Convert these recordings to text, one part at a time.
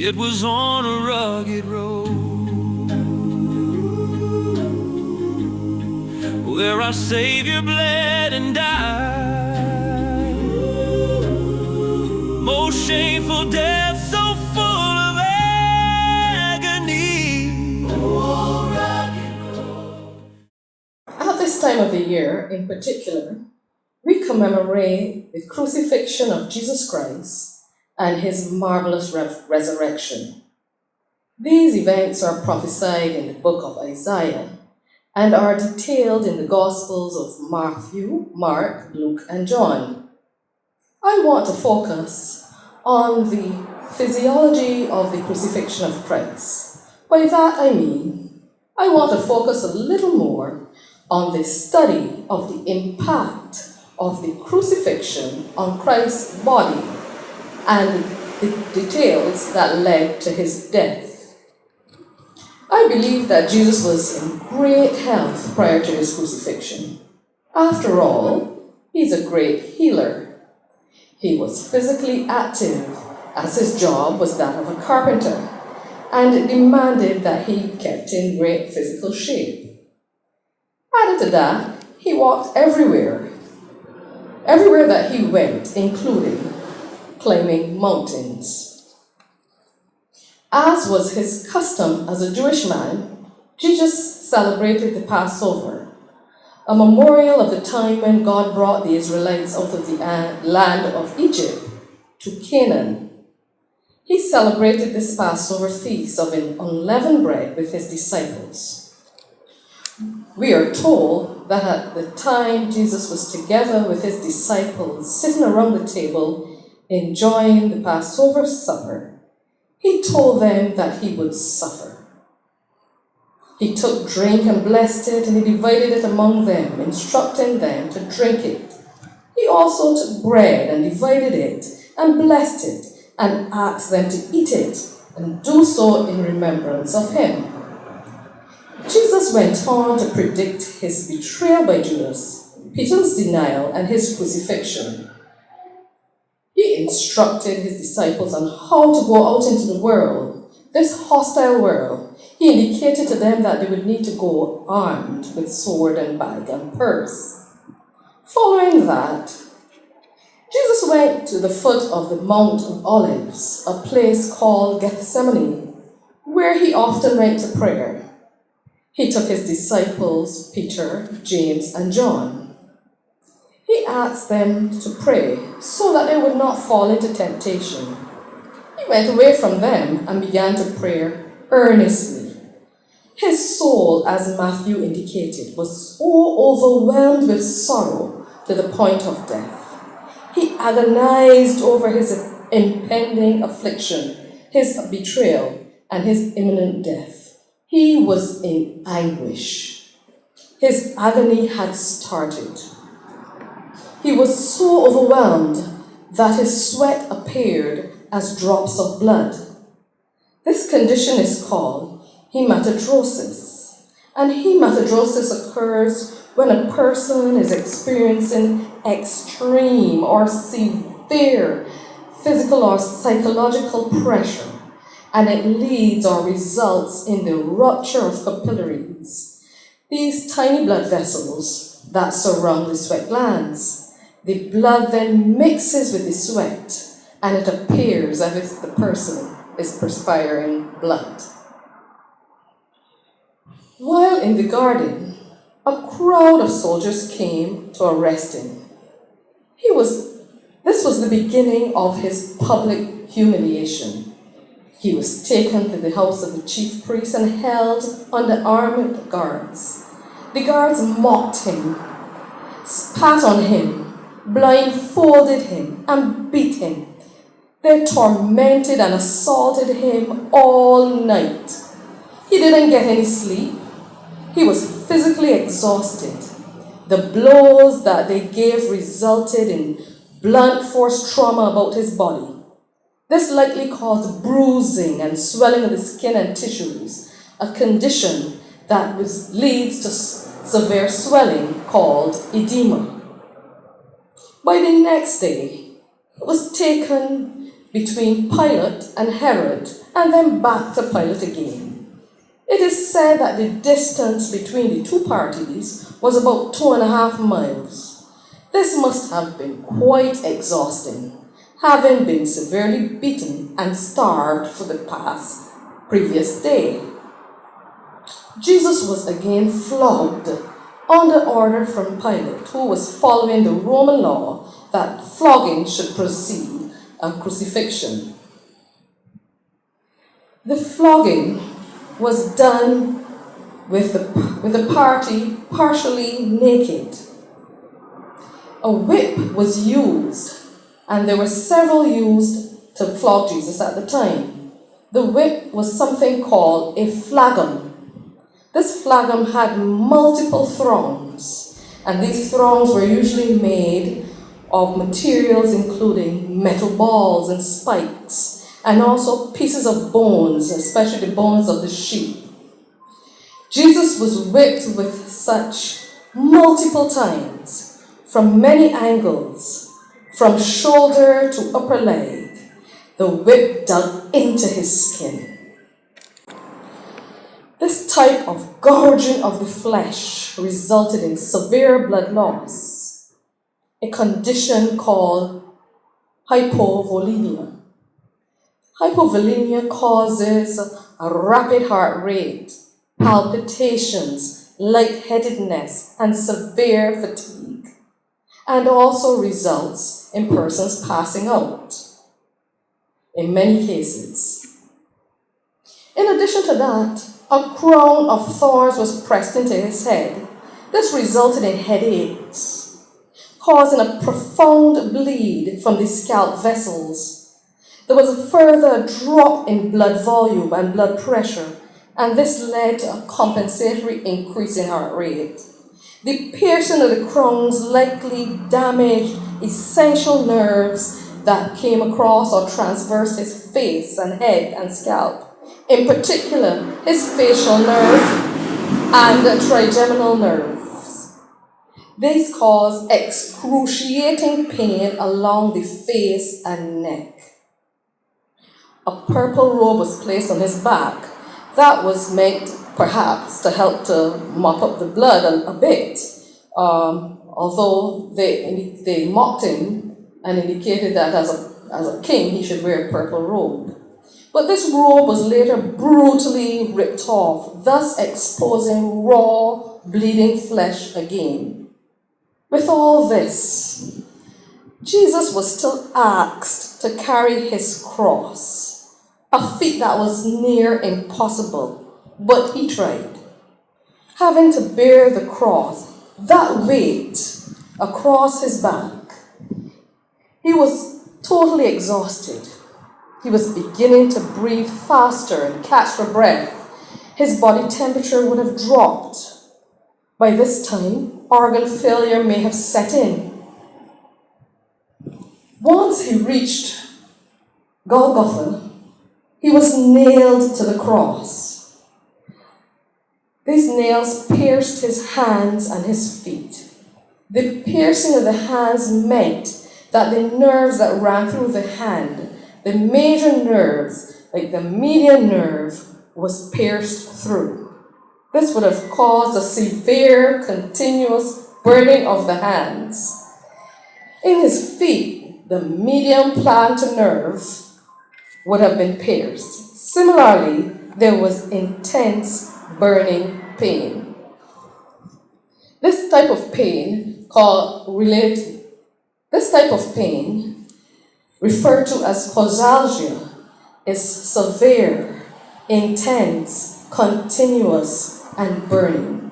It was on a rugged road where our Savior bled and died. Most shameful death, so full of agony. Oh, rugged road. At this time of the year, in particular, we commemorate the crucifixion of Jesus Christ and his marvelous resurrection. These events are prophesied in the book of Isaiah and are detailed in the Gospels of Matthew, Mark, Luke, and John. I want to focus on the physiology of the crucifixion of Christ. By that I mean, I want to focus a little more on the study of the impact of the crucifixion on Christ's body and the details that led to his death. I believe that Jesus was in great health prior to his crucifixion. After all, he's a great healer. He was physically active, as his job was that of a carpenter, and it demanded that he kept in great physical shape. Added to that, he walked everywhere that he went, including climbing mountains. As was his custom as a Jewish man, Jesus celebrated the Passover, a memorial of the time when God brought the Israelites out of the land of Egypt to Canaan. He celebrated this Passover feast of unleavened bread with his disciples. We are told that at the time Jesus was together with his disciples, sitting around the table, enjoying the Passover supper, he told them that he would suffer. He took drink and blessed it, and he divided it among them, instructing them to drink it. He also took bread and divided it and blessed it, and asked them to eat it and do so in remembrance of him. Jesus went on to predict his betrayal by Judas, Peter's denial, and his crucifixion. He instructed his disciples on how to go out into the world, this hostile world. He indicated to them that they would need to go armed with sword and bag and purse. Following that, Jesus went to the foot of the Mount of Olives, a place called Gethsemane, where he often went to prayer. He took his disciples, Peter, James, and John. He asked them to pray so that they would not fall into temptation. He went away from them and began to pray earnestly. His soul, as Matthew indicated, was so overwhelmed with sorrow to the point of death. He agonized over his impending affliction, his betrayal, and his imminent death. He was in anguish. His agony had started. He was so overwhelmed that his sweat appeared as drops of blood. This condition is called hematidrosis, and hematidrosis occurs when a person is experiencing extreme or severe physical or psychological pressure, and it leads or results in the rupture of capillaries, these tiny blood vessels that surround the sweat glands. The blood then mixes with the sweat, and it appears as if the person is perspiring blood. While in the garden, a crowd of soldiers came to arrest him. This was the beginning of his public humiliation. He was taken to the house of the chief priest and held under armed guards. The guards mocked him, spat on him, blindfolded him, and beat him. They tormented and assaulted him all night. He didn't get any sleep. He was physically exhausted. The blows that they gave resulted in blunt force trauma about his body. This likely caused bruising and swelling of the skin and tissues, a condition that leads to severe swelling called edema. By the next day, it was taken between Pilate and Herod and then back to Pilate again. It is said that the distance between the two parties was about 2.5 miles. This must have been quite exhausting, having been severely beaten and starved for the previous day. Jesus was again flogged under order from Pilate, who was following the Roman law that flogging should precede a crucifixion. The flogging was done with the party partially naked. A whip was used, and there were several used to flog Jesus at the time. The whip was something called a flagum. This flagum had multiple thongs, and these thongs were usually made of materials including metal balls and spikes, and also pieces of bones, especially the bones of the sheep. Jesus was whipped with such multiple times, from many angles, from shoulder to upper leg. The whip dug into his skin. This type of gouging of the flesh resulted in severe blood loss, a condition called hypovolemia. Hypovolemia causes a rapid heart rate, palpitations, lightheadedness, and severe fatigue, and also results in persons passing out in many cases. In addition to that, a crown of thorns was pressed into his head. This resulted in headaches, causing a profound bleed from the scalp vessels. There was a further drop in blood volume and blood pressure, and this led to a compensatory increase in heart rate. The piercing of the crowns likely damaged essential nerves that came across or transversed his face and head and scalp. In particular, his facial nerve and the trigeminal nerves. These cause excruciating pain along the face and neck. A purple robe was placed on his back. That was meant, perhaps, to help to mop up the blood a bit, although they mocked him and indicated that as a king he should wear a purple robe. But this robe was later brutally ripped off, thus exposing raw, bleeding flesh again. With all this, Jesus was still asked to carry his cross, a feat that was near impossible, but he tried. Having to bear the cross, that weight across his back, he was totally exhausted. He was beginning to breathe faster and catch for breath. His body temperature would have dropped. By this time, organ failure may have set in. Once he reached Golgotha, he was nailed to the cross. These nails pierced his hands and his feet. The piercing of the hands meant that the nerves that ran through the hand, the major nerves, like the median nerve, was pierced through. This would have caused a severe, continuous burning of the hands. In his feet, the median plantar nerve would have been pierced. Similarly, there was intense burning pain. This type of pain, referred to as causalgia, is severe, intense, continuous, and burning.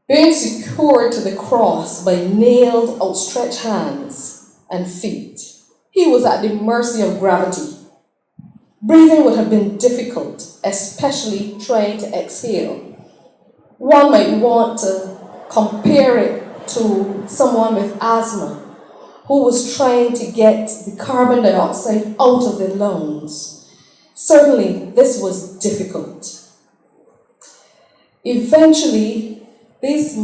Being secured to the cross by nailed, outstretched hands and feet, he was at the mercy of gravity. Breathing would have been difficult, especially trying to exhale. One might want to compare it to someone with asthma who was trying to get the carbon dioxide out of their lungs. Certainly, this was difficult. Eventually, these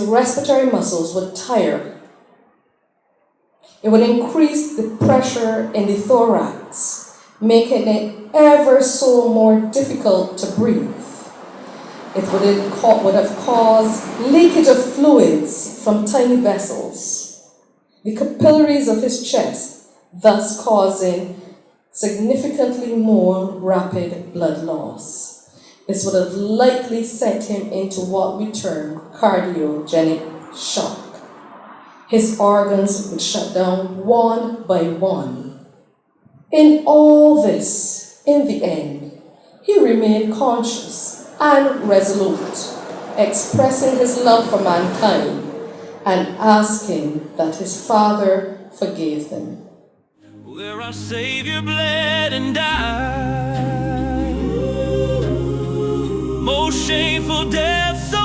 respiratory muscles would tire. It would increase the pressure in the thorax, making it ever so more difficult to breathe. It would have caused leakage of fluids from tiny vessels, the capillaries of his chest, thus causing significantly more rapid blood loss. This would have likely sent him into what we term cardiogenic shock. His organs would shut down one by one. In all this, in the end, he remained conscious and resolute, expressing his love for mankind and asking that his Father forgive them. Where our Savior bled and died. Most shameful death so